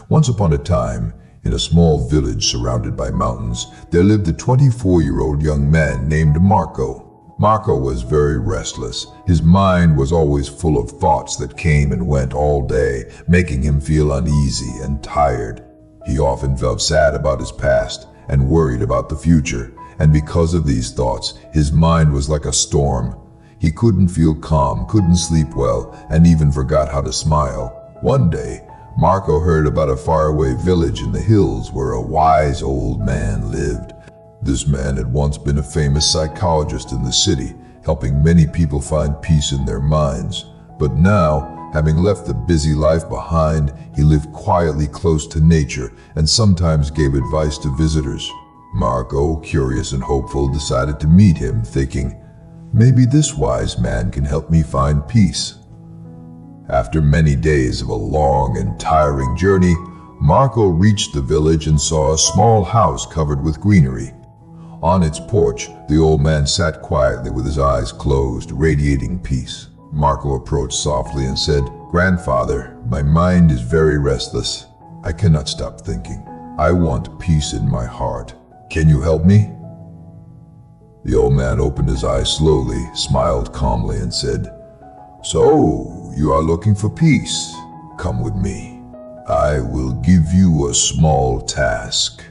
Once upon a time, in a small village surrounded by mountains, there lived a 24-year-old young man named Marco. Marco was very restless. His mind was always full of thoughts that came and went all day, making him feel uneasy and tired. He often felt sad about his past and worried about the future, and because of these thoughts, his mind was like a storm. He couldn't feel calm, couldn't sleep well, and even forgot how to smile. One day, Marco heard about a faraway village in the hills where a wise old man lived. This man had once been a famous psychologist in the city, helping many people find peace in their minds. But now, having left the busy life behind, he lived quietly close to nature and sometimes gave advice to visitors. Marco, curious and hopeful, decided to meet him, thinking, maybe this wise man can help me find peace. After many days of a long and tiring journey, Marco reached the village and saw a small house covered with greenery. On its porch, the old man sat quietly with his eyes closed, radiating peace. Marco approached softly and said, "Grandfather, my mind is very restless. I cannot stop thinking. I want peace in my heart. Can you help me?" The old man opened his eyes slowly, smiled calmly, and said, "So, you are looking for peace? Come with me. I will give you a small task."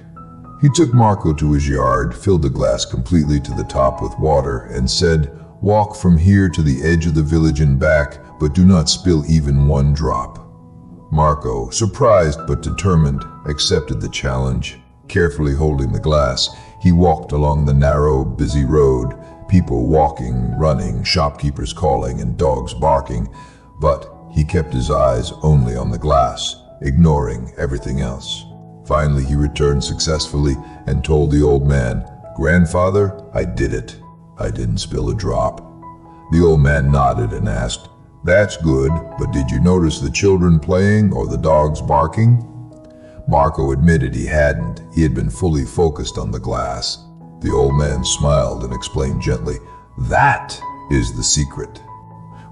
He took Marco to his yard, filled the glass completely to the top with water, and said, "Walk from here to the edge of the village and back, but do not spill even one drop." Marco, surprised but determined, accepted the challenge. Carefully holding the glass, he walked along the narrow, busy road, people walking, running, shopkeepers calling, and dogs barking, but he kept his eyes only on the glass, ignoring everything else. Finally, he returned successfully and told the old man, "Grandfather, I did it. I didn't spill a drop." The old man nodded and asked, "That's good, but did you notice the children playing or the dogs barking?" Marco admitted he hadn't. He had been fully focused on the glass. The old man smiled and explained gently, "That is the secret.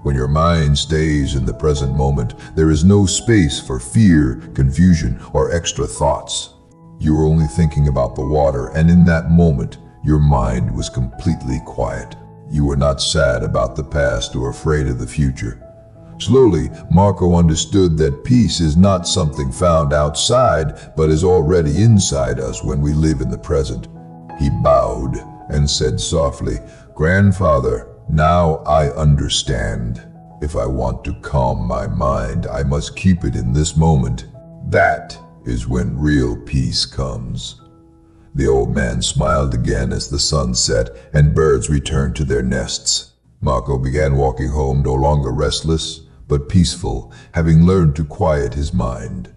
When your mind stays in the present moment, there is no space for fear, confusion, or extra thoughts. You are only thinking about the water, and in that moment, your mind was completely quiet. You were not sad about the past or afraid of the future." Slowly, Marco understood that peace is not something found outside, but is already inside us when we live in the present. He bowed and said softly, "Grandfather, now I understand. If I want to calm my mind, I must keep it in this moment. That is when real peace comes." The old man smiled again as the sun set and birds returned to their nests. Marco began walking home, no longer restless, but peaceful, having learned to quiet his mind.